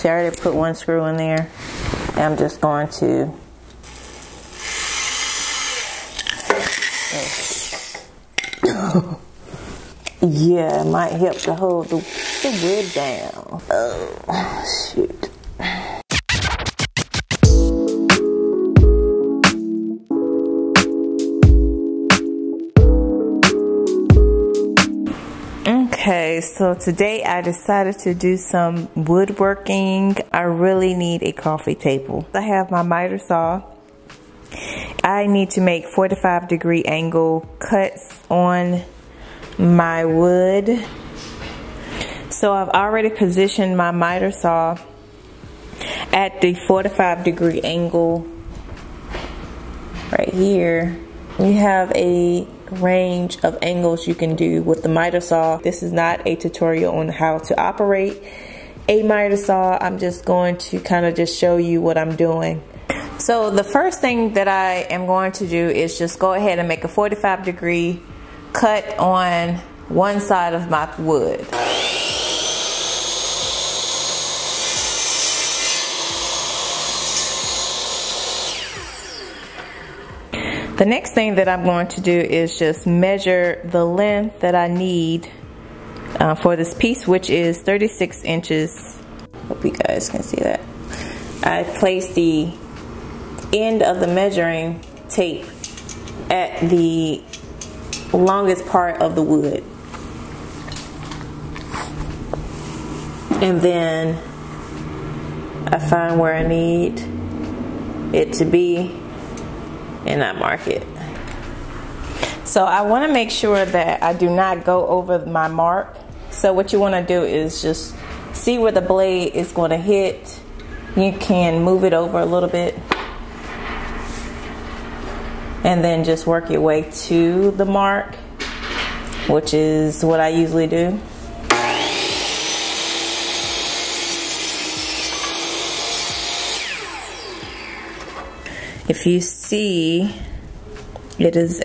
see, I already put one screw in there. And I'm just going to yeah, it might help to hold the wood down. Oh, shoot. Okay, so today I decided to do some woodworking. I really need a coffee table. I have my miter saw. I need to make 45-degree angle cuts on my wood. So I've already positioned my miter saw at the 45-degree angle right here. You have a range of angles you can do with the miter saw. This is not a tutorial on how to operate a miter saw. I'm just going to kind of just show you what I'm doing. So the first thing that I am going to do is just go ahead and make a 45-degree cut on one side of my wood. The next thing that I'm going to do is just measure the length that I need for this piece, which is 36 inches. Hope you guys can see that. I placed the end of the measuring tape at the longest part of the wood. And then I find where I need it to be and I mark it. So I want to make sure that I do not go over my mark. So what you want to do is just see where the blade is going to hit. You can move it over a little bit and then just work your way to the mark, which is what I usually do. If you see, it is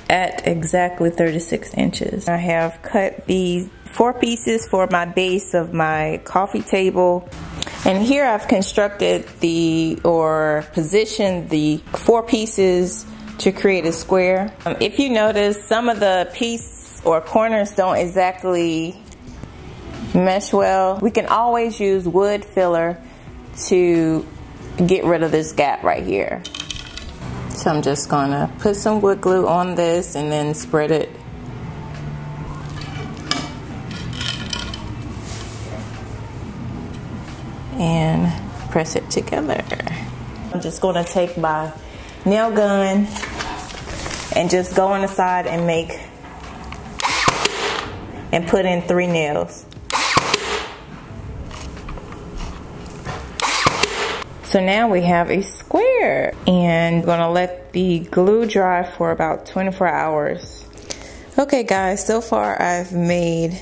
at exactly 36 inches. I have cut these 4 pieces for my base of my coffee table. And here I've constructed positioned the 4 pieces to create a square. If you notice, some of the piece or corners don't exactly mesh well. We can always use wood filler to get rid of this gap right here. So I'm just gonna put some wood glue on this and then spread it. And press it together. I'm just gonna take my nail gun and just go on the side and put in 3 nails. So now we have a square, and I'm gonna let the glue dry for about 24 hours. Okay guys, so far I've made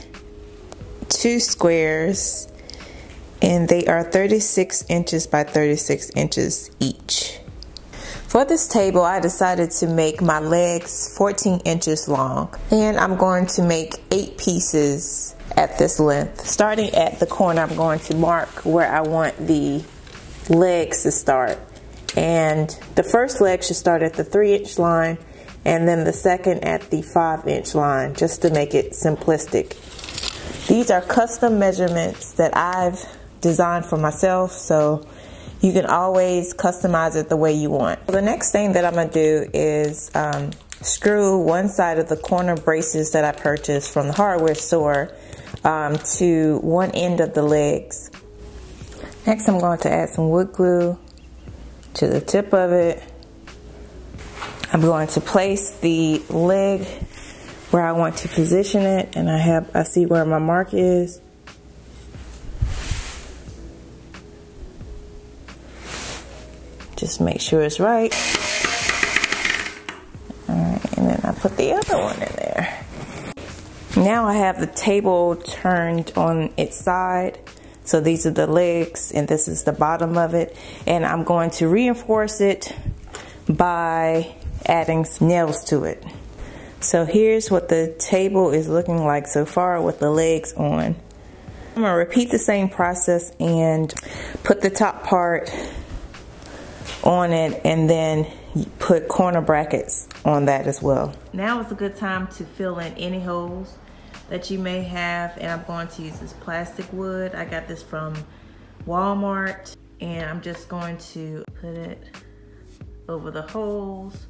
2 squares and they are 36 inches by 36 inches each. For this table, I decided to make my legs 14 inches long, and I'm going to make 8 pieces at this length. Starting at the corner, I'm going to mark where I want the legs to start, and the first leg should start at the 3-inch line and then the second at the 5-inch line, just to make it simplistic. These are custom measurements that I've designed for myself, so you can always customize it the way you want. The next thing that I'm gonna do is screw one side of the corner braces that I purchased from the hardware store to one end of the legs. Next, I'm going to add some wood glue to the tip of it. I'm going to place the leg where I want to position it, and I see where my mark is. Just make sure it's right. Alright, and then I put the other one in there. Now I have the table turned on its side. So these are the legs and this is the bottom of it. And I'm going to reinforce it by adding some nails to it. So here's what the table is looking like so far with the legs on. I'm gonna repeat the same process and put the top part on it and then put corner brackets on that as well. Now is a good time to fill in any holes that you may have, and I'm going to use this plastic wood. I got this from Walmart, and I'm just going to put it over the holes,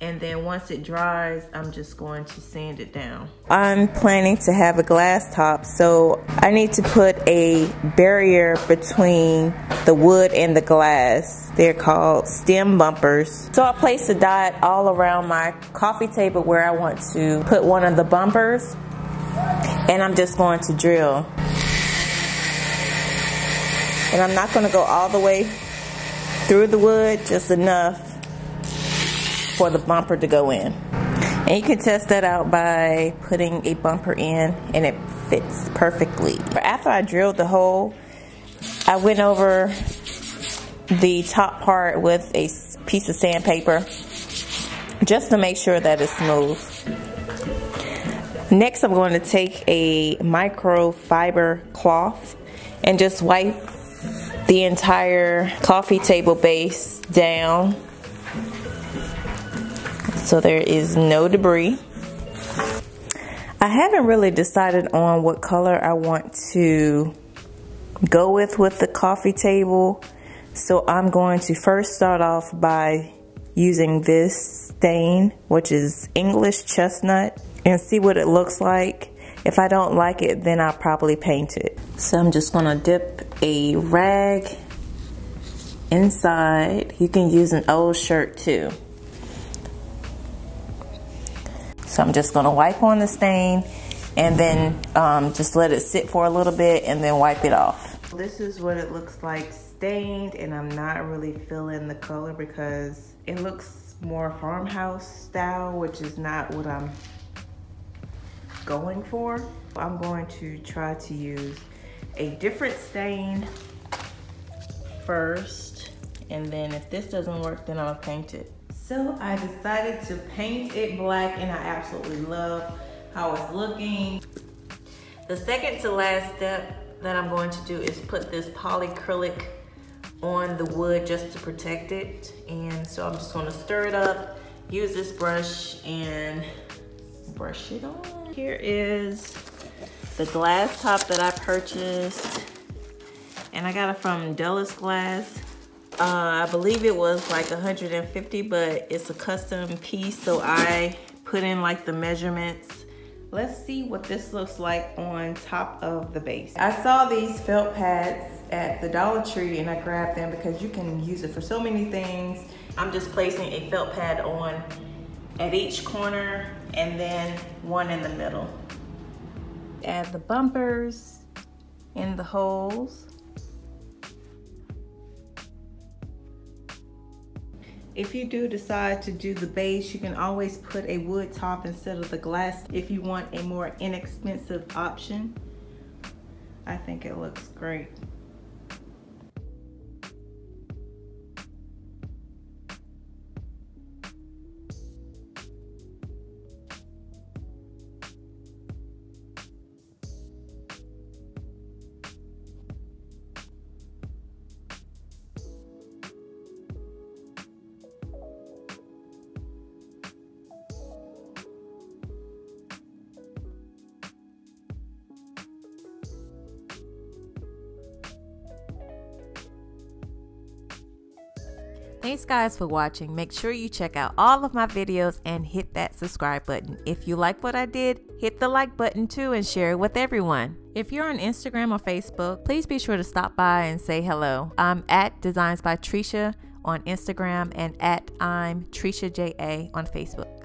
and then once it dries, I'm just going to sand it down. I'm planning to have a glass top, so I need to put a barrier between the wood and the glass. They're called stem bumpers. So I placed a dot all around my coffee table where I want to put one of the bumpers, and I'm just going to drill. And I'm not going to go all the way through the wood, just enough for the bumper to go in. And you can test that out by putting a bumper in, and it fits perfectly. After I drilled the hole, I went over the top part with a piece of sandpaper just to make sure that it's smooth. Next, I'm going to take a microfiber cloth and just wipe the entire coffee table base down so there is no debris. I haven't really decided on what color I want to go with the coffee table, so I'm going to first start off by using this stain, which is English chestnut, and see what it looks like. If I don't like it, then I'll probably paint it. So I'm just gonna dip a rag inside. You can use an old shirt too. So I'm just gonna wipe on the stain and then just let it sit for a little bit and then wipe it off. This is what it looks like stained, and I'm not really feeling the color because it looks more farmhouse style, which is not what I'm going for. I'm going to try to use a different stain first, and then if this doesn't work, then I'll paint it. So I decided to paint it black, and I absolutely love how it's looking. The second to last step that I'm going to do is put this polycrylic on the wood just to protect it. And so I'm just gonna stir it up, use this brush and brush it on. Here is the glass top that I purchased, and I got it from Dulles Glass. I believe it was like 150, but it's a custom piece, so I put in like the measurements. Let's see what this looks like on top of the base. I saw these felt pads at the Dollar Tree, and I grabbed them because you can use it for so many things. I'm just placing a felt pad on at each corner and then one in the middle. Add the bumpers in the holes. If you do decide to do the base, you can always put a wood top instead of the glass if you want a more inexpensive option. I think it looks great. Thanks guys for watching. Make sure you check out all of my videos and hit that subscribe button. If you like what I did, hit the like button too and share it with everyone. If you're on Instagram or Facebook, please be sure to stop by and say hello. I'm at Designs by Trisha on Instagram and at I'm Trisha JA on Facebook.